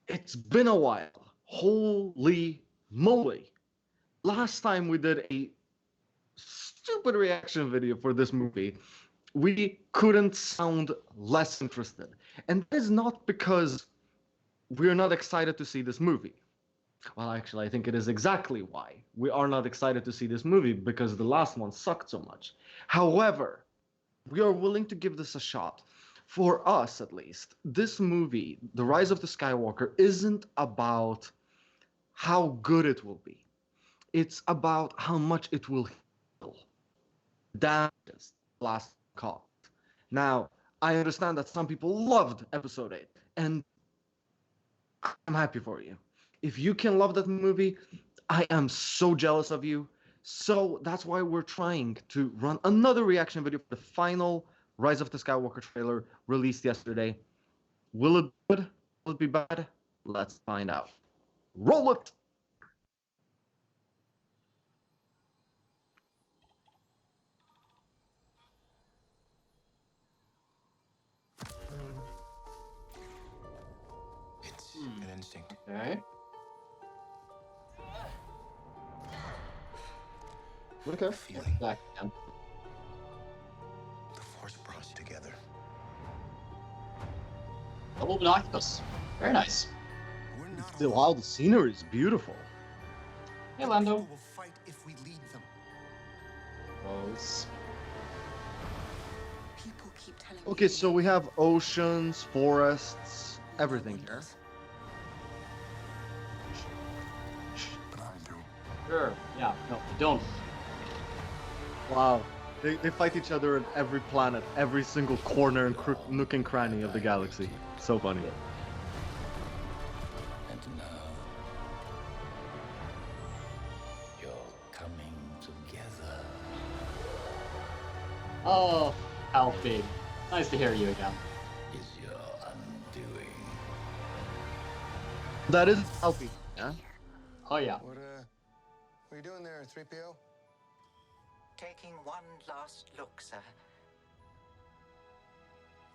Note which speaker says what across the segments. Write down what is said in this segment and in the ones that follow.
Speaker 1: It's been a while. Holy moly. Last time we did a stupid reaction video for this movie, we couldn't sound less interested. And that is not because we're not excited to see this movie. Well, actually, I think it is exactly why we are not excited to see this movie, because the last one sucked so much. However, we are willing to give this a shot. For us, at least, this movie, The Rise of the Skywalker, isn't about how good it will be. It's about how much it will heal damages last call. Now, I understand that some people loved Episode 8, and I'm happy for you. If you can love that movie, I am so jealous of you. So that's why we're trying to run another reaction video for the final Rise of the Skywalker trailer released yesterday. Will it be good? Will it be bad? Let's find out. Roll it!
Speaker 2: It's an instinct.
Speaker 3: Okay.
Speaker 1: Okay.
Speaker 2: Feeling.
Speaker 3: Back again.
Speaker 2: The force brought us together.
Speaker 3: Double binoculars. Very nice.
Speaker 2: We're not
Speaker 1: Wow,
Speaker 2: alone.
Speaker 1: the scenery is beautiful.
Speaker 3: Hey, Lando.
Speaker 2: People will fight if we lead them.
Speaker 3: Close.
Speaker 4: People keep telling
Speaker 1: Okay,
Speaker 4: me
Speaker 1: so we have oceans, forests, everything here.
Speaker 2: But I do.
Speaker 3: Sure. Yeah. No, you don't.
Speaker 1: Wow. They fight each other at every planet, every single corner and nook and cranny of the galaxy. So funny.
Speaker 5: And now you're coming together.
Speaker 3: Oh, Alfie. Nice to hear you again.
Speaker 5: Is your undoing.
Speaker 1: That is Alfie. Yeah?
Speaker 3: Oh yeah.
Speaker 2: What are you doing there, 3PO?
Speaker 6: Taking one last look, sir,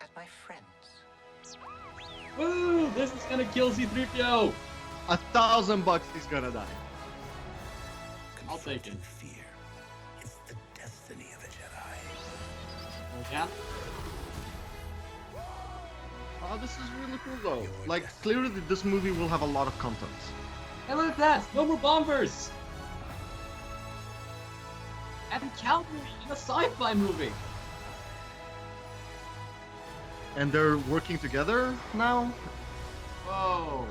Speaker 6: at my friends.
Speaker 3: Woo! This is gonna kill C-3PO.
Speaker 1: $1,000 he's gonna die.
Speaker 3: I'll take it.
Speaker 5: Confronting fear. It's the destiny of a Jedi.
Speaker 3: Yeah.
Speaker 1: Oh, this is really cool though. Like, clearly this movie will have a lot of content.
Speaker 3: Hey, look at that! No more bombers. And cavalry in a sci-fi movie.
Speaker 1: And they're working together now?
Speaker 3: Whoa.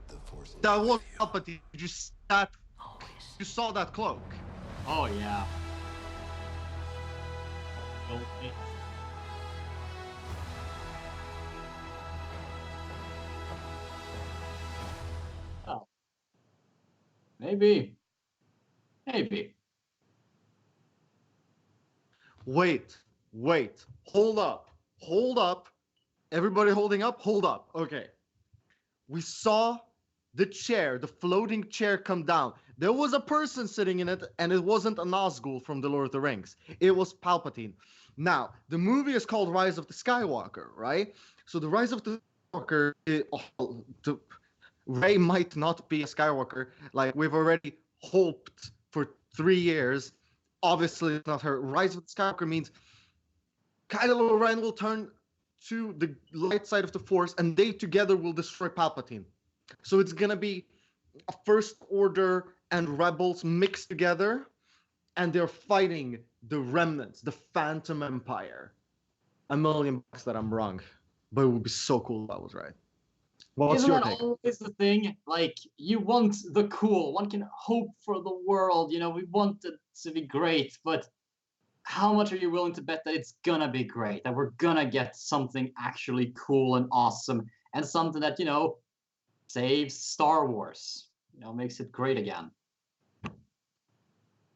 Speaker 2: The force.
Speaker 1: That was Palpatine. Did you see that? You saw that cloak.
Speaker 3: Oh yeah. Okay. Oh. Maybe. Maybe.
Speaker 1: Wait, hold up. Everybody holding up, hold up. Okay. We saw the chair, the floating chair come down. There was a person sitting in it, and it wasn't a Nazgul from The Lord of the Rings. It was Palpatine. Now, the movie is called Rise of the Skywalker, right? So the Rise of the Skywalker, Rey might not be a Skywalker. Like, we've already hoped for 3 years. Obviously, it's not her. Rise of the Skywalker means Kylo Ren will turn to the light side of the Force, and they together will destroy Palpatine. So it's gonna be a First Order and Rebels mixed together, and they're fighting the remnants, the Phantom Empire. $1,000,000 that I'm wrong, but it would be so cool if I was right. What's
Speaker 3: Isn't
Speaker 1: your
Speaker 3: that
Speaker 1: take?
Speaker 3: always the thing? Like, you want the cool. One can hope for the world. You know, we want it to be great, but how much are you willing to bet that it's gonna be great? That we're gonna get something actually cool and awesome, and something that, you know, saves Star Wars. You know, makes it great again.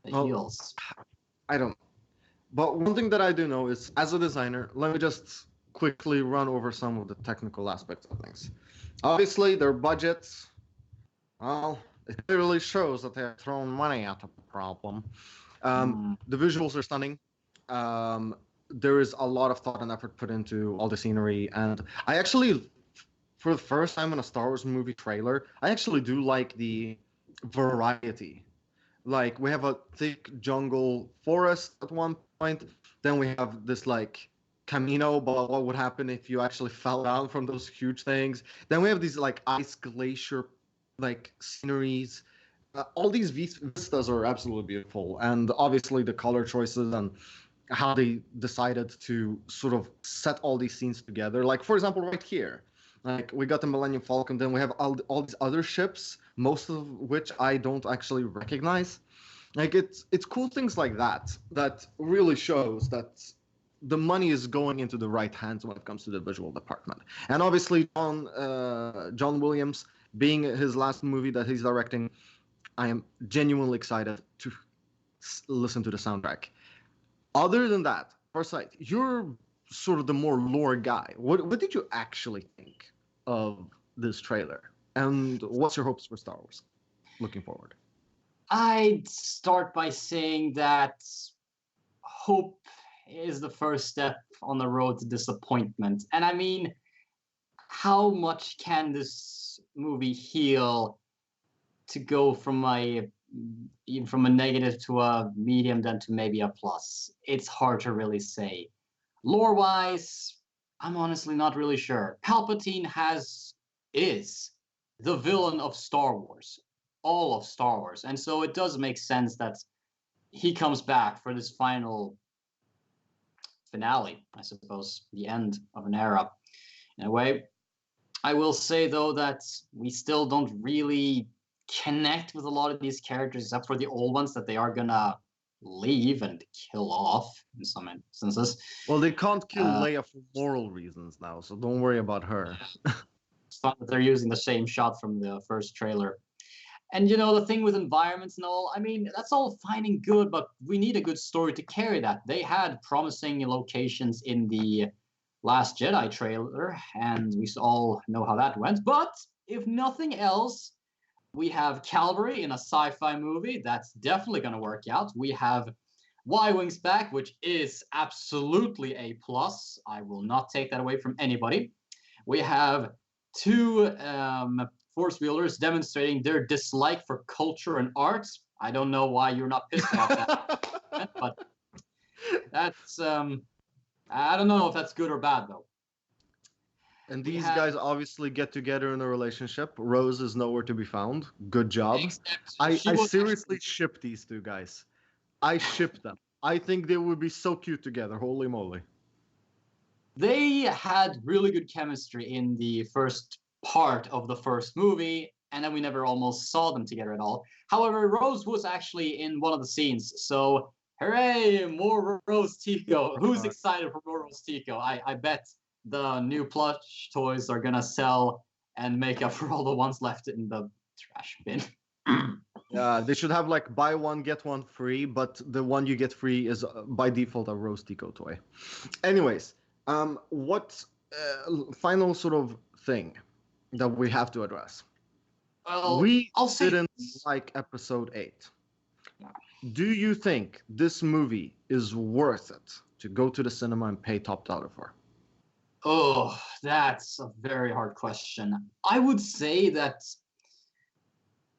Speaker 3: The
Speaker 1: Well,
Speaker 3: heels.
Speaker 1: I don't. But one thing that I do know is, as a designer, let me just quickly run over some of the technical aspects of things. Obviously, their budgets, well, it clearly shows that they're throwing money at the problem. The visuals are stunning. there is a lot of thought and effort put into all the scenery, and I actually, for the first time in a Star Wars movie trailer, I actually do like the variety. Like we have a thick jungle forest at one point, then we have this like Camino, but what would happen if you actually fell down from those huge things? Then we have these like ice glacier like sceneries. All these vistas are absolutely beautiful, and obviously the color choices and how they decided to sort of set all these scenes together. Like for example, right here, like we got the Millennium Falcon, then we have all these other ships, most of which I don't actually recognize. Like it's cool things like that that really shows that the money is going into the right hands when it comes to the visual department. And obviously, John Williams being his last movie that he's directing, I am genuinely excited to listen to the soundtrack. Other than that, Farsight, you're sort of the more lore guy. What did you actually think of this trailer? And what's your hopes for Star Wars looking forward?
Speaker 3: I'd start by saying that hope is the first step on the road to disappointment. And I mean, how much can this movie heal to go from even from a negative to a medium, then to maybe a plus? It's hard to really say. Lore-wise, I'm honestly not really sure. Palpatine is the villain of Star Wars, all of Star Wars, and so it does make sense that he comes back for this finale, I suppose, the end of an era, in a way. I will say though that we still don't really connect with a lot of these characters, except for the old ones that they are gonna leave and kill off in some instances.
Speaker 1: Well, they can't kill Leia for moral reasons now, so don't worry about her.
Speaker 3: It's fun that they're using the same shot from the first trailer. And you know, the thing with environments and all, I mean, that's all fine and good, but we need a good story to carry that. They had promising locations in the Last Jedi trailer, and we all know how that went. But if nothing else, we have Calvary in a sci-fi movie. That's definitely going to work out. We have Y-Wings back, which is absolutely a plus. I will not take that away from anybody. We have two Force wielders demonstrating their dislike for culture and arts. I don't know why you're not pissed about that, but that's I don't know if that's good or bad though.
Speaker 1: And these guys obviously get together in a relationship. Rose is nowhere to be found. Good job. I seriously ship these two guys. I ship them. I think they would be so cute together. Holy moly.
Speaker 3: They had really good chemistry in the first part of the first movie, and then we never almost saw them together at all. However, Rose was actually in one of the scenes, so hooray, more Rose Tico. Who's excited for more Rose Tico? I bet the new plush toys are gonna sell and make up for all the ones left in the trash bin.
Speaker 1: Yeah, they should have like buy one get one free, but the one you get free is by default a Rose Tico toy. Anyways, what final sort of thing that we have to address?
Speaker 3: Well,
Speaker 1: we didn't like episode 8. Do you think this movie is worth it to go to the cinema and pay top dollar for?
Speaker 3: Oh, that's a very hard question. I would say that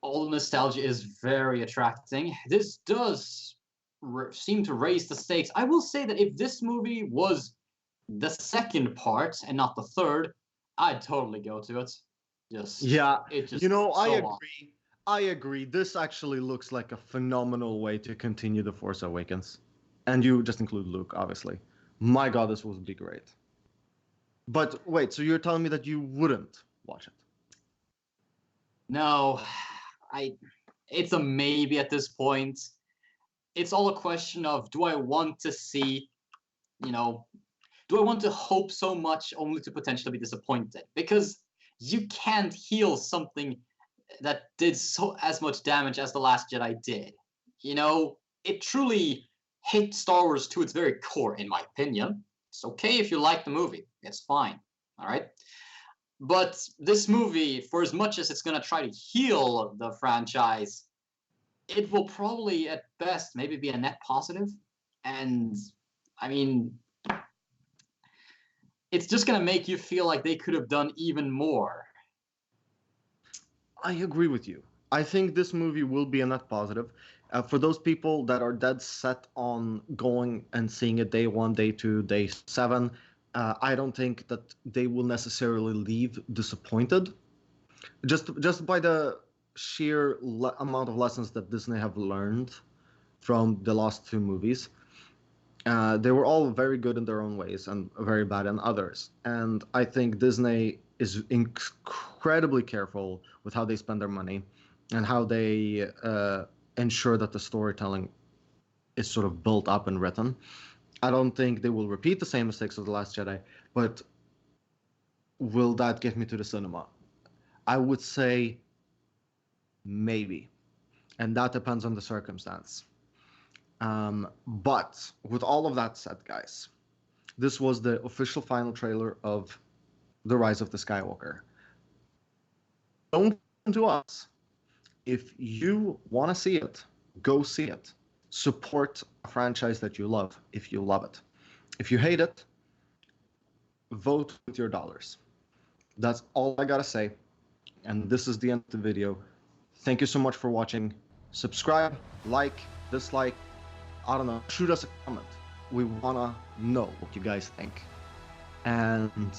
Speaker 3: all the nostalgia is very attracting. This does seem to raise the stakes. I will say that if this movie was the second part and not the third, I'd totally go to it.
Speaker 1: You know, I agree. I agree. This actually looks like a phenomenal way to continue The Force Awakens. And you just include Luke, obviously. My God, this would be great. But wait, so you're telling me that you wouldn't watch it?
Speaker 3: No, it's a maybe at this point. It's all a question of, do I want to see, do I want to hope so much only to potentially be disappointed? Because you can't heal something that did as much damage as The Last Jedi did. It truly hit Star Wars to its very core, in my opinion. It's okay if you like the movie. It's fine. All right. But this movie, for as much as it's going to try to heal the franchise, it will probably, at best, maybe be a net positive. And, I mean, it's just gonna make you feel like they could have done even more.
Speaker 1: I agree with you. I think this movie will be a net positive. For those people that are dead set on going and seeing it day 1, day 2, day 7, I don't think that they will necessarily leave disappointed. Just by the sheer amount of lessons that Disney have learned from the last 2 movies. They were all very good in their own ways and very bad in others. And I think Disney is incredibly careful with how they spend their money and how they ensure that the storytelling is sort of built up and written. I don't think they will repeat the same mistakes of The Last Jedi, but will that get me to the cinema? I would say maybe. And that depends on the circumstance. But with all of that said, guys, this was the official final trailer of The Rise of the Skywalker. Don't listen to us. If you want to see it, go see it. Support a franchise that you love if you love it. If you hate it, vote with your dollars. That's all I gotta say. And this is the end of the video. Thank you so much for watching. Subscribe, like, dislike, I don't know, shoot us a comment. We wanna know what you guys think. And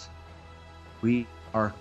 Speaker 1: we are